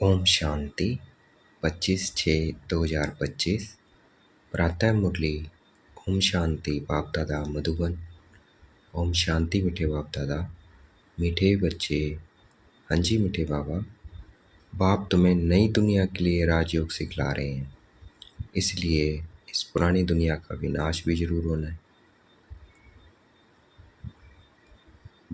ओम शांति 25/6/2025 प्रातः मुरली। ओम शांति बाप दादा मधुबन। ओम शांति मीठे बाप दादा, मीठे बच्चे। हाँ जी मीठे बाबा, बाप तुम्हें नई दुनिया के लिए राजयोग सिखला रहे हैं, इसलिए इस पुरानी दुनिया का विनाश भी जरूर होना है।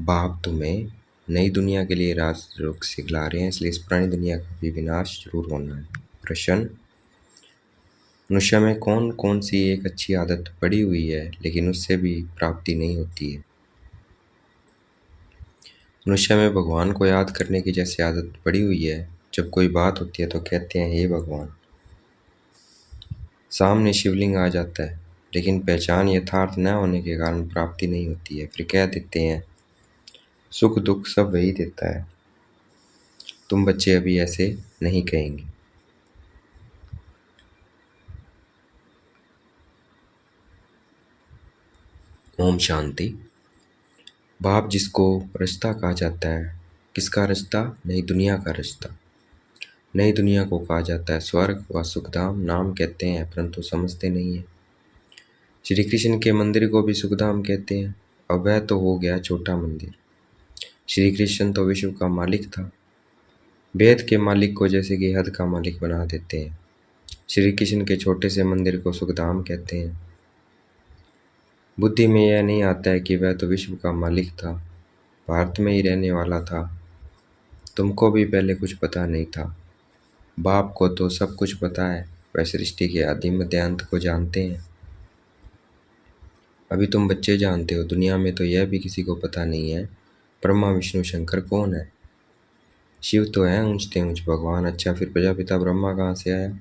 बाप तुम्हें नई दुनिया के लिए राजयोग सिखला रहे हैं, इसलिए इस पुरानी दुनिया का भी विनाश जरूर होना है। प्रश्न: मनुष्य में कौन कौन सी एक अच्छी आदत पड़ी हुई है लेकिन उससे भी प्राप्ति नहीं होती है? मनुष्य में भगवान को याद करने की जैसी आदत पड़ी हुई है, जब कोई बात होती है तो कहते हैं हे भगवान। सामने शिवलिंग आ जाता है लेकिन पहचान यथार्थ न होने के कारण प्राप्ति नहीं होती है, फिर कह देते हैं सुख दुख सब वही देता है। तुम बच्चे अभी ऐसे नहीं कहेंगे। ओम शांति। बाप जिसको रास्ता कहा जाता है, किसका रास्ता? नई दुनिया का रास्ता। नई दुनिया को कहा जाता है स्वर्ग व सुखधाम। नाम कहते हैं परंतु समझते नहीं है। श्री कृष्ण के मंदिर को भी सुखधाम कहते हैं। अब वह तो हो गया छोटा मंदिर। श्री कृष्ण तो विश्व का मालिक था। वेद के मालिक को जैसे कि हद का मालिक बना देते हैं। श्री कृष्ण के छोटे से मंदिर को सुखधाम कहते हैं। बुद्धि में यह नहीं आता है कि वह तो विश्व का मालिक था, भारत में ही रहने वाला था। तुमको भी पहले कुछ पता नहीं था। बाप को तो सब कुछ पता है, वह सृष्टि के आदि मध्य अंत को जानते हैं। अभी तुम बच्चे जानते हो, दुनिया में तो यह भी किसी को पता नहीं है ब्रह्मा विष्णु शंकर कौन है। शिव तो है ऊंचते ऊंच भगवान। अच्छा, फिर प्रजापिता ब्रह्मा कहाँ से आया?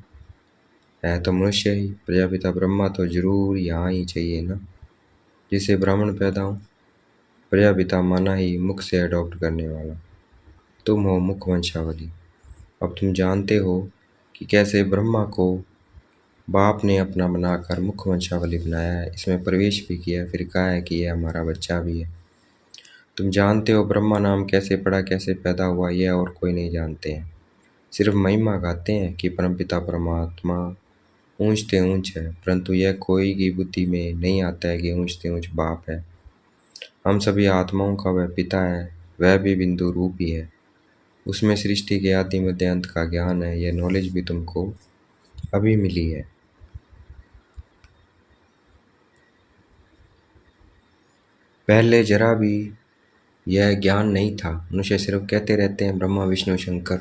है तो मनुष्य ही। प्रजापिता ब्रह्मा तो जरूर यहाँ ही चाहिए ना, जिसे ब्राह्मण पैदा हो। प्रजापिता माना ही मुख से अडॉप्ट करने वाला। तुम हो मुख वंशावली। अब तुम जानते हो कि कैसे ब्रह्मा को बाप ने अपना बनाकर मुख वंशावली बनाया है, इसमें प्रवेश भी किया, फिर कहा है कि यह हमारा बच्चा भी है। तुम जानते हो ब्रह्मा नाम कैसे पड़ा, कैसे पैदा हुआ, यह और कोई नहीं जानते हैं। सिर्फ महिमा गाते हैं कि परमपिता परमात्मा ऊंचते ऊंच है, परंतु यह कोई की बुद्धि में नहीं आता है कि ऊंचते ऊंच बाप है। हम सभी आत्माओं का वह पिता है, वह भी बिंदु रूप ही है। उसमें सृष्टि के आदि मध्य अंत का ज्ञान है। यह नॉलेज भी तुमको अभी मिली है। पहले जरा भी यह ज्ञान नहीं था। मनुष्य सिर्फ कहते रहते हैं ब्रह्मा विष्णु शंकर,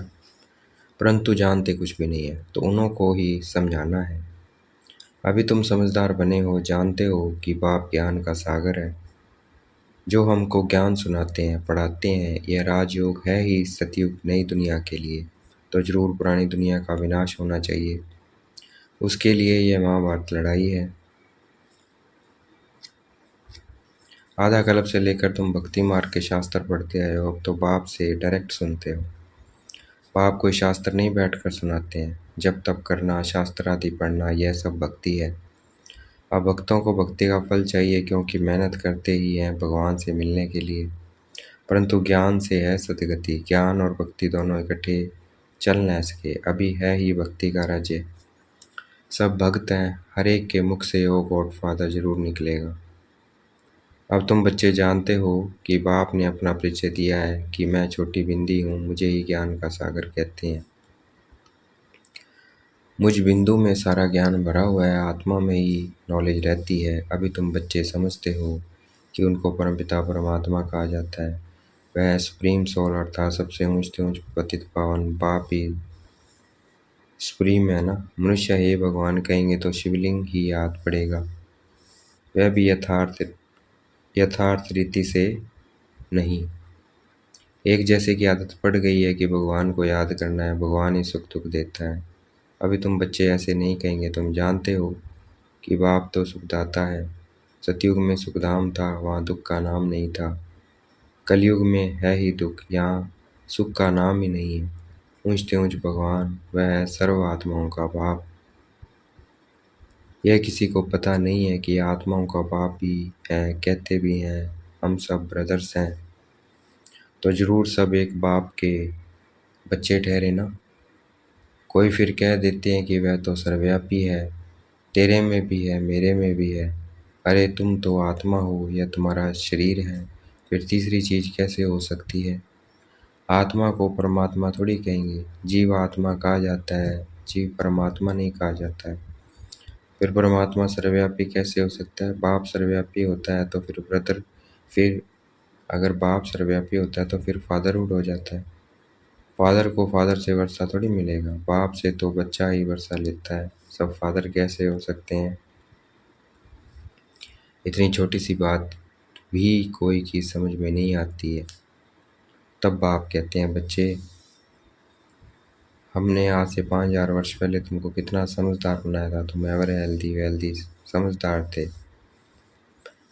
परंतु जानते कुछ भी नहीं है। तो उन्हों को ही समझाना है। अभी तुम समझदार बने हो, जानते हो कि बाप ज्ञान का सागर है, जो हमको ज्ञान सुनाते हैं पढ़ाते हैं। यह राजयोग है ही सतयुग नई दुनिया के लिए, तो जरूर पुरानी दुनिया का विनाश होना चाहिए। उसके लिए यह महाभारत लड़ाई है। आधा कल्प से लेकर तुम भक्ति मार्ग के शास्त्र पढ़ते आए हो, अब तो बाप से डायरेक्ट सुनते हो। बाप कोई शास्त्र नहीं बैठकर सुनाते हैं। जब तप करना, शास्त्र आदि पढ़ना, यह सब भक्ति है। अब भक्तों को भक्ति का फल चाहिए, क्योंकि मेहनत करते ही हैं भगवान से मिलने के लिए, परंतु ज्ञान से है सदगति। ज्ञान और भक्ति दोनों इकट्ठे चल न सके। अभी है ही भक्ति का राज्य। सब भक्त हैं, हर एक के मुख से वो गॉड फादर जरूर निकलेगा। अब तुम बच्चे जानते हो कि बाप ने अपना परिचय दिया है कि मैं छोटी बिंदी हूँ, मुझे ही ज्ञान का सागर कहते हैं। मुझ बिंदु में सारा ज्ञान भरा हुआ है, आत्मा में ही नॉलेज रहती है। अभी तुम बच्चे समझते हो कि उनको परमपिता परमात्मा कहा जाता है। वह सुप्रीम सोल अर्थात सबसे ऊंचते ऊंच पतित पावन बाप ही सुप्रीम है ना। मनुष्य हे भगवान कहेंगे तो शिवलिंग ही याद पड़ेगा, वह भी यथार्थ रीति से नहीं। एक जैसे की आदत पड़ गई है कि भगवान को याद करना है, भगवान ही सुख दुख देता है। अभी तुम बच्चे ऐसे नहीं कहेंगे। तुम जानते हो कि बाप तो सुखदाता है। सतयुग में सुखधाम था, वहाँ दुख का नाम नहीं था। कलयुग में है ही दुख, यहाँ सुख का नाम ही नहीं है। ऊंचते ऊंच भगवान, वह है सर्व आत्माओं का बाप। यह किसी को पता नहीं है कि आत्माओं का बाप भी है, कहते भी हैं हम सब ब्रदर्स हैं, तो जरूर सब एक बाप के बच्चे ठहरे ना। कोई फिर कह देते हैं कि वह तो सर्वव्यापी है, तेरे में भी है, मेरे में भी है। अरे तुम तो आत्मा हो या तुम्हारा शरीर है, फिर तीसरी चीज़ कैसे हो सकती है? आत्मा को परमात्मा थोड़ी कहेंगे। जीव आत्मा कहा जाता है, जीव परमात्मा नहीं कहा जाता है। फिर परमात्मा सर्वव्यापी कैसे हो सकता है? बाप सर्वव्यापी होता है तो फिर ब्रदर, फिर अगर बाप सर्वव्यापी होता है तो फिर फादरहुड हो जाता है। फादर को फादर से वर्षा थोड़ी मिलेगा, बाप से तो बच्चा ही वर्षा लेता है। सब फादर कैसे हो सकते हैं? इतनी छोटी सी बात भी कोई की समझ में नहीं आती है। तब बाप कहते हैं, बच्चे, हमने आज से 5000 वर्ष पहले तुमको कितना समझदार बनाया था। तुम एवर हेल्दी वेल्दी समझदार थे।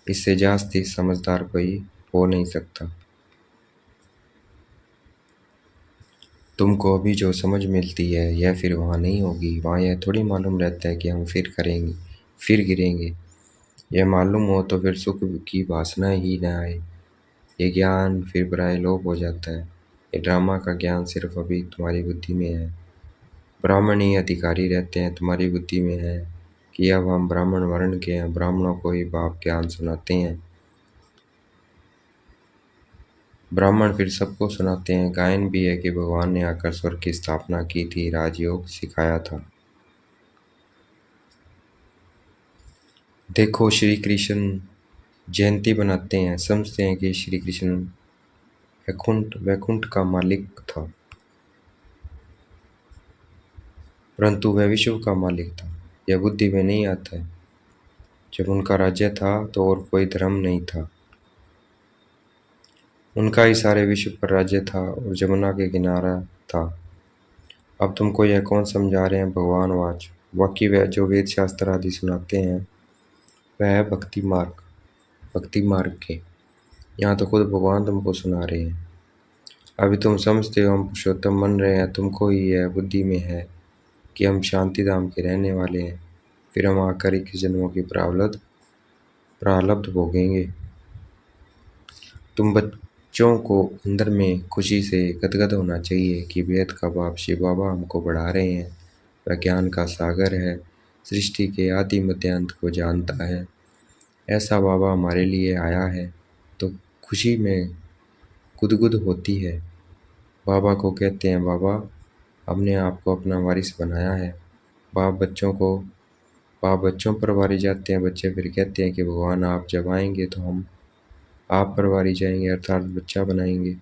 इससे जास्ती समझदार कोई हो नहीं सकता। तुमको अभी जो समझ मिलती है यह फिर वहाँ नहीं होगी। वहाँ यह थोड़ी मालूम रहता है कि हम फिर करेंगे, फिर गिरेंगे। यह मालूम हो तो फिर सुख की वासना ही न आए। ये ज्ञान फिर पराये लोप हो जाता है। ये ड्रामा का ज्ञान सिर्फ अभी तुम्हारी बुद्धि में है। ब्राह्मण ही अधिकारी रहते हैं, तुम्हारी बुद्धि में है कि अब हम ब्राह्मण वर्ण के हैं, ब्राह्मणों को ही बाप ज्ञान सुनाते हैं। ब्राह्मण फिर सबको सुनाते हैं। गायन भी है कि भगवान ने आकर स्वर्ग की स्थापना की थी, राजयोग सिखाया था। देखो, श्री कृष्ण जयंती बनाते हैं, समझते हैं कि श्री कृष्ण वैकुंठ वैकुंठ का मालिक था, परंतु वह विश्व का मालिक था। यह बुद्धि में नहीं आता है। जब उनका राज्य था तो और कोई धर्म नहीं था, उनका ही सारे विश्व पर राज्य था और जमुना के किनारा था। अब तुमको यह कौन समझा रहे हैं? भगवान वाच बाकी वह जो वेद शास्त्र आदि सुनाते हैं वह है भक्ति मार्ग। भक्ति मार्ग के यहाँ तो खुद भगवान तुमको सुना रहे हैं। अभी तुम समझते हो हम पुरुषोत्तम बन रहे हैं, तुमको ही यह बुद्धि में है कि हम शांति धाम के रहने वाले हैं। फिर हम आकर 21 जन्मों की प्रारब्ध भोगेंगे। तुम बच्चों को अंदर में खुशी से गदगद होना चाहिए कि वेद का बाप शिव बाबा हमको बढ़ा रहे हैं। वह ज्ञान का सागर है, सृष्टि के आदि मध्यांत को जानता है। ऐसा बाबा हमारे लिए आया है तो खुशी में गुदगुद होती है। बाबा को कहते हैं, बाबा हमने आपको अपना वारिस बनाया है। बाप बच्चों पर वारी जाते हैं। बच्चे फिर कहते हैं कि भगवान आप जब आएंगे तो हम आप पर वारी जाएंगे, अर्थात बच्चा बनाएंगे।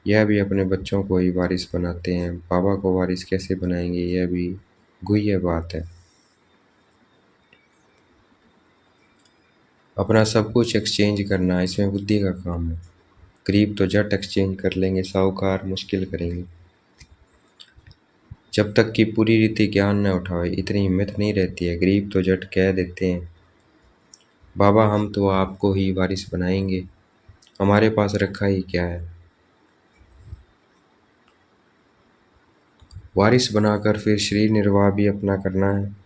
यह भी अपने बच्चों को ही वारिस बनाते हैं। बाबा को वारिस कैसे बनाएंगे, यह भी गुह्य बात है। अपना सब कुछ एक्सचेंज करना, इसमें बुद्धि का काम है। गरीब तो झट एक्सचेंज कर लेंगे, साहूकार मुश्किल करेंगे। जब तक कि पूरी रीति ज्ञान न उठावे इतनी हिम्मत नहीं रहती है। गरीब तो झट कह देते हैं, बाबा हम तो आपको ही वारिस बनाएंगे, हमारे पास रखा ही क्या है। वारिस बनाकर फिर शरीर निर्वाह भी अपना करना है,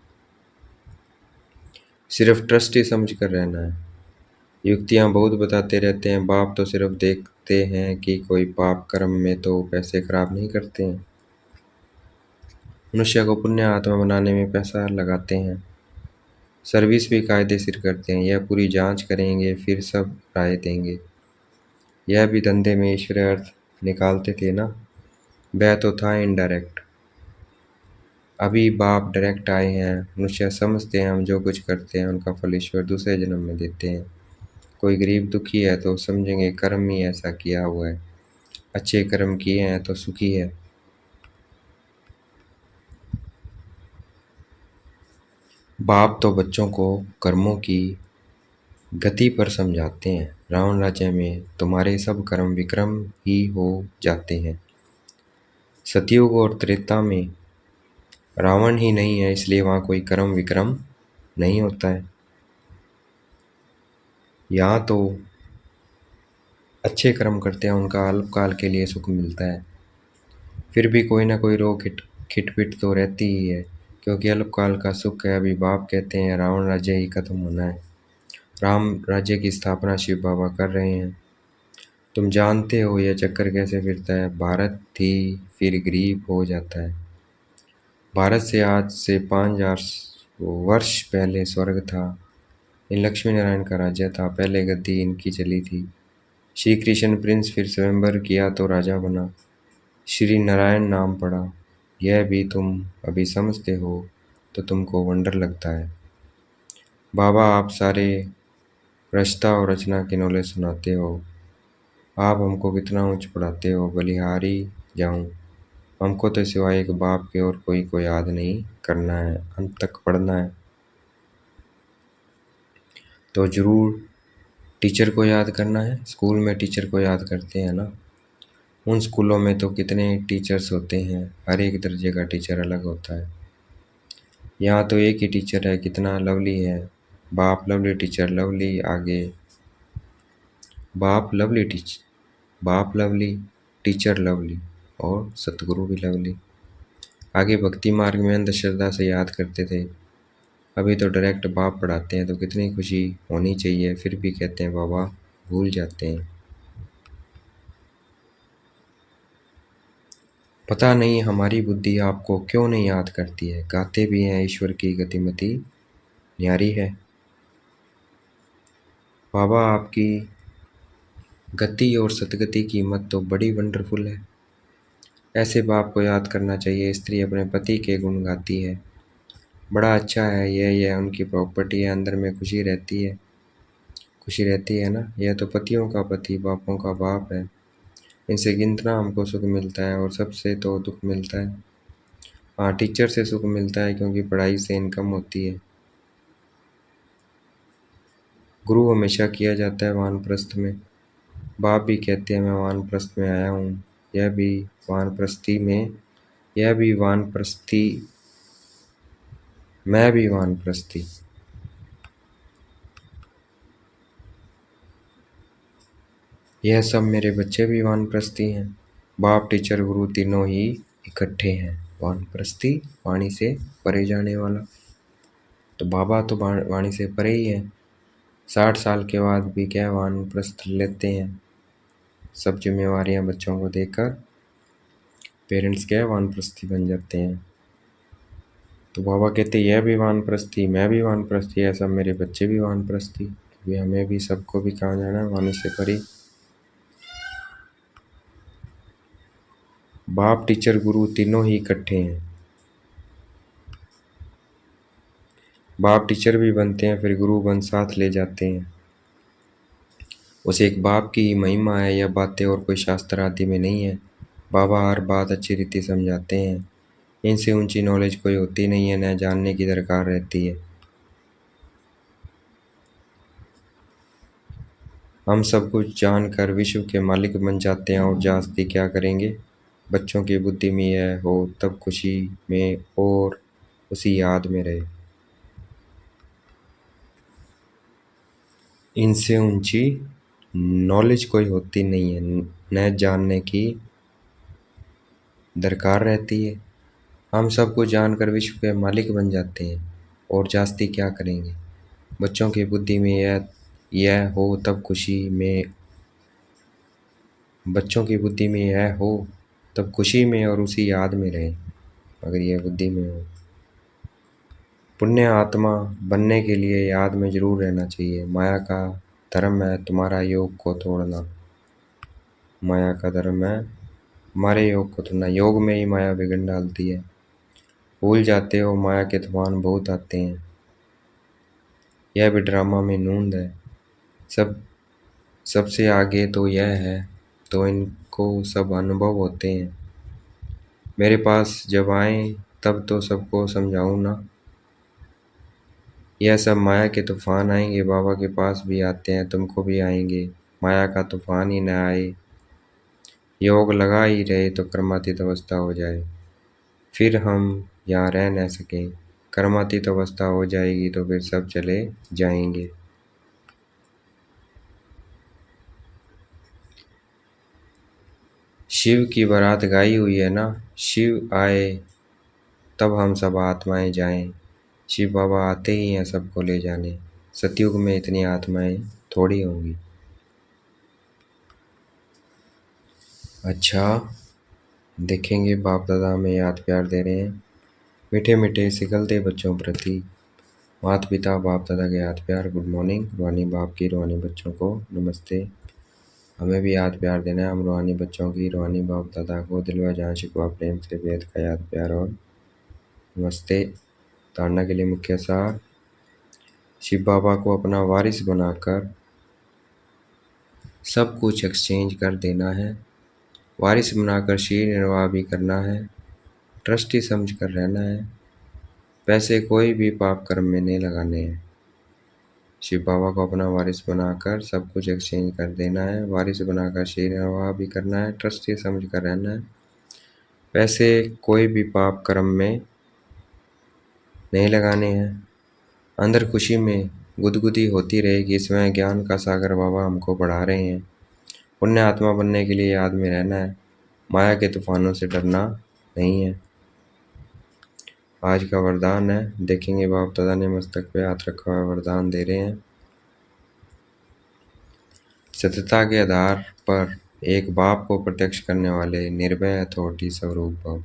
सिर्फ ट्रस्टी समझ कर रहना है। युक्तियाँ बहुत बताते रहते हैं, बाप तो सिर्फ देखते हैं कि कोई पाप कर्म में तो पैसे खराब नहीं करते हैं। मनुष्य को पुण्य आत्मा बनाने में पैसा लगाते हैं, सर्विस भी कायदेशीर करते हैं। यह पूरी जांच करेंगे फिर सब राय देंगे। यह भी धंधे में ईश्वर अर्थ निकालते थे ना, वह तो था इनडायरेक्ट। अभी बाप डायरेक्ट आए हैं। मनुष्य समझते हैं हम जो कुछ करते हैं उनका फल ईश्वर दूसरे जन्म में देते हैं। कोई गरीब दुखी है तो समझेंगे कर्म ही ऐसा किया हुआ है, अच्छे कर्म किए हैं तो सुखी है। बाप तो बच्चों को कर्मों की गति पर समझाते हैं। रावण राज्य में तुम्हारे सब कर्म विक्रम ही हो जाते हैं। सतयुग और त्रेता में रावण ही नहीं है, इसलिए वहाँ कोई कर्म विक्रम नहीं होता है। यहाँ तो अच्छे कर्म करते हैं, उनका अल्पकाल के लिए सुख मिलता है। फिर भी कोई ना कोई रोग खिटपिट तो रहती ही है, क्योंकि अल्पकाल का सुख है। अभी बाप कहते हैं रावण राज्य ही खत्म होना है, राम राज्य की स्थापना शिव बाबा कर रहे हैं। तुम जानते हो यह चक्कर कैसे फिरता है। भारत ही फिर गरीब हो जाता है, भारत से आज से 5000 वर्ष पहले स्वर्ग था। इन लक्ष्मी नारायण का राज्य था। पहले गद्दी इनकी चली थी। श्री कृष्ण प्रिंस फिर स्वयंवर किया तो राजा बना। श्री नारायण नाम पड़ा। यह भी तुम अभी समझते हो तो तुमको वंडर लगता है। बाबा आप सारे रचता और रचना की नॉलेज सुनाते हो। आप हमको कितना ऊंच पढ़ाते हो। बलिहारी जाऊं। हमको तो सिवाय एक बाप के और कोई को याद नहीं करना है, अंत तक पढ़ना है। तो जरूर टीचर को याद करना है। स्कूल में टीचर को याद करते हैं ना। उन स्कूलों में तो कितने टीचर्स होते हैं, हर एक दर्जे का टीचर अलग होता है। यहाँ तो एक ही टीचर है, कितना लवली है। बाप लवली, टीचर लवली। आगे बाप लवली, बाप लवली, टीचर लवली और सतगुरु भी लवली। आगे भक्ति मार्ग में अंधश्रद्धा से याद करते थे। अभी तो डायरेक्ट बाप पढ़ाते हैं तो कितनी खुशी होनी चाहिए, फिर भी कहते हैं बाबा, भूल जाते हैं। पता नहीं हमारी बुद्धि आपको क्यों नहीं याद करती है। गाते भी हैं ईश्वर की गतिमति न्यारी है। बाबा आपकी गति और सतगति की मत तो बड़ी वंडरफुल है। ऐसे बाप को याद करना चाहिए। स्त्री अपने पति के गुण गाती है। बड़ा अच्छा है यह उनकी प्रॉपर्टी है, अंदर में खुशी रहती है। खुशी रहती है ना। यह तो पतियों का पति, बापों का बाप है। इनसे कितना हमको सुख मिलता है और सबसे तो दुख मिलता है। हाँ, टीचर से सुख मिलता है क्योंकि पढ़ाई से इनकम होती है। गुरु हमेशा किया जाता है वानप्रस्थ में। बाप भी कहते हैं मैं वानप्रस्थ में आया हूँ। यह भी वानप्रस्थी में, यह भी वानप्रस्थी, मैं भी वानप्रस्थी। यह सब मेरे बच्चे भी वानप्रस्थी हैं। बाप टीचर गुरु तीनों ही इकट्ठे हैं। वानप्रस्थी, वाणी से परे जाने वाला। तो बाबा तो वाणी से परे ही है। 60 साल के बाद भी क्या वानप्रस्थ लेते हैं। सब जिम्मेवारियां बच्चों को देकर पेरेंट्स क्या वानप्रस्थी बन जाते हैं। तो बाबा कहते यह भी वानप्रस्थी, मैं भी वानप्रस्थी, है सब मेरे बच्चे भी वानप्रस्थी। अभी हमें भी सबको भी कहाँ जाना है, वाणी से परे। बाप टीचर गुरु तीनों ही इकट्ठे हैं। बाप टीचर भी बनते हैं फिर गुरु बन साथ ले जाते हैं। उस एक बाप की ही महिमा है। यह बातें और कोई शास्त्र आदि में नहीं है। बाबा हर बात अच्छी रीति समझाते हैं। इनसे ऊंची नॉलेज कोई होती नहीं है, न जानने की दरकार रहती है। हम सब कुछ जानकर विश्व के मालिक बन जाते हैं और जास्ती क्या करेंगे। बच्चों की बुद्धि में यह हो तब खुशी में और उसी याद में रहे। इनसे ऊंची नॉलेज कोई होती नहीं है, न जानने की दरकार रहती है। हम सब कुछ जानकर विश्व के मालिक बन जाते हैं और जास्ती क्या करेंगे। बच्चों की बुद्धि में यह हो तब खुशी में, बच्चों की बुद्धि में यह हो तब खुशी में और उसी याद में रहे। अगर यह बुद्धि में हो। पुण्य आत्मा बनने के लिए याद में जरूर रहना चाहिए। माया का धर्म है तुम्हारा योग को तोड़ना। माया का धर्म है हमारे योग को तोड़ना। योग में ही माया बिगड़ डालती है। भूल जाते हो माया के तूफान बहुत आते हैं। यह भी ड्रामा में नूंद है। सब सबसे आगे तो यह है तो इनको सब अनुभव होते हैं। मेरे पास जब आए तब तो सबको समझाऊं ना। यह सब माया के तूफान आएंगे, बाबा के पास भी आते हैं, तुमको भी आएंगे। माया का तूफान ही न आए, योग लगा ही रहे तो कर्मातीत अवस्था हो जाए, फिर हम यहाँ रह न सकें। कर्मातीत अवस्था हो जाएगी तो फिर सब चले जाएंगे। शिव की बारात गाई हुई है ना। शिव आए तब हम सब आत्माएं जाएं। शिव बाबा आते ही हैं सबको ले जाने। सतयुग में इतनी आत्माएं थोड़ी होंगी। अच्छा, देखेंगे बाप दादा हमें याद प्यार दे रहे हैं। मीठे मीठे सिखलते बच्चों प्रति माता पिता बाप दादा के याद प्यार। Good morning. रूहानी बाप की रूहानी बच्चों को नमस्ते। हमें भी याद प्यार देना है। हम रूहानी बच्चों की रूहानी बाप दादा को दिल व जान शिकवा प्रेम से बेहद का याद प्यार और नमस्ते। ताड़ना के लिए मुख्य सार। शिव बाबा को अपना वारिस बनाकर सब कुछ एक्सचेंज कर देना है। वारिस बनाकर शीर निर्वाह भी करना है। ट्रस्टी समझ कर रहना है। पैसे कोई भी पाप कर्म में नहीं लगाने हैं। शिव बाबा को अपना वारिस बनाकर सब कुछ एक्सचेंज कर देना है। वारिस बनाकर शीर निर्वाह भी करना है। ट्रस्टी समझ कर रहना है। पैसे कोई भी पाप कर्म में नहीं लगाने हैं। अंदर खुशी में गुदगुदी होती रहेगी। इसमें ज्ञान का सागर बाबा हमको बढ़ा रहे हैं। पुण्य आत्मा बनने के लिए याद में रहना है। माया के तूफानों से डरना नहीं है। आज का वरदान है, देखेंगे बाप दादा ने मस्तक पे हाथ रखा हुआ वरदान दे रहे हैं। सत्यता के आधार पर एक बाप को प्रत्यक्ष करने वाले निर्भय अथॉरिटी स्वरूप भव।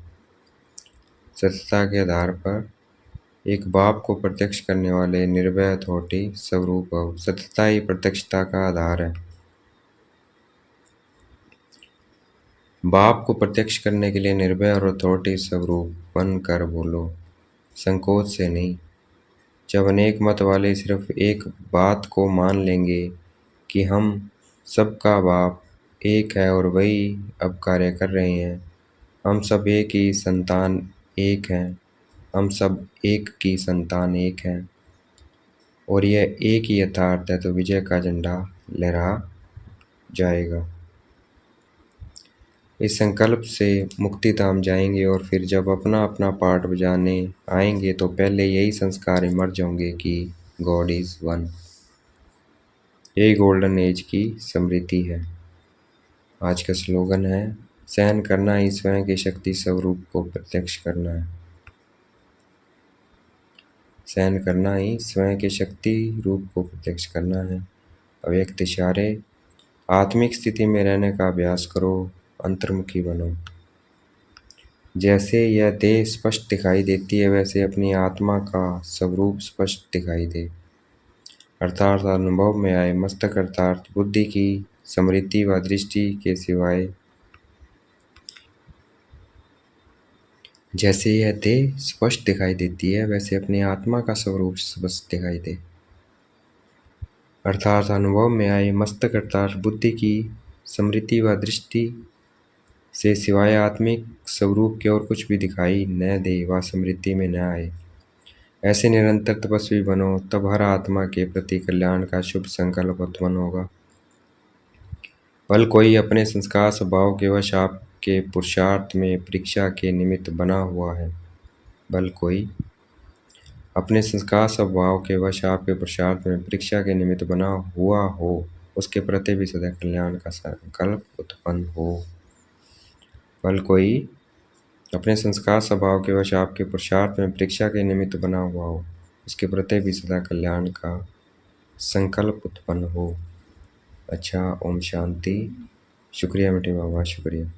सत्यता के आधार पर एक बाप को प्रत्यक्ष करने वाले निर्भय अथॉरिटी स्वरूप भव। सत्यता ही प्रत्यक्षता का आधार है। बाप को प्रत्यक्ष करने के लिए निर्भय और अथॉरिटी स्वरूप बन कर बोलो, संकोच से नहीं। जब अनेक मत वाले सिर्फ एक बात को मान लेंगे कि हम सबका बाप एक है और वही अब कार्य कर रहे हैं, हम सब एक ही संतान एक हैं, हम सब एक की संतान एक हैं और यह एक ही यथार्थ है, तो विजय का झंडा लहरा जाएगा। इस संकल्प से मुक्ति धाम जाएंगे और फिर जब अपना अपना पार्ट बजाने आएंगे तो पहले यही संस्कार इमर्ज होंगे कि गॉड इज वन। यही गोल्डन एज की स्मृति है। आज का स्लोगन है, सहन करना ही स्वयं की शक्ति स्वरूप को प्रत्यक्ष करना है। सहन करना ही स्वयं के शक्ति रूप को प्रत्यक्ष करना है। अव्यक्त इशारे। आत्मिक स्थिति में रहने का अभ्यास करो, अंतर्मुखी बनो। जैसे यह देह स्पष्ट दिखाई देती है वैसे अपनी आत्मा का स्वरूप स्पष्ट दिखाई दे, अर्थात अनुभव में आए। मस्तक अर्थात बुद्धि की स्मृति व दृष्टि के सिवाय। जैसे यह देह स्पष्ट दिखाई देती है वैसे अपनी आत्मा का स्वरूप स्पष्ट दिखाई दे, अर्थात अनुभव में आए। मस्तक अर्थात बुद्धि की स्मृति व दृष्टि से सिवाय आत्मिक स्वरूप की और कुछ भी दिखाई न दे व स्मृति में न आए। ऐसे निरंतर तपस्वी बनो, तब हर आत्मा के प्रति कल्याण का शुभ संकल्प उत्पन्न होगा। बल कोई अपने संस्कार स्वभाव के वश आपके पुरुषार्थ में परीक्षा के निमित्त बना हुआ है। बल कोई अपने संस्कार स्वभाव के वश आपके पुरुषार्थ में परीक्षा के निमित्त बना हुआ हो, उसके प्रति भी सदा कल्याण का संकल्प उत्पन्न हो। बल कोई अपने संस्कार स्वभाव के वश आपके पुरुषार्थ में परीक्षा के निमित्त बना हुआ हो, उसके प्रति भी सदा कल्याण का संकल्प उत्पन्न हो। अच्छा, ओम शांति। शुक्रिया मीठे बाबा, शुक्रिया।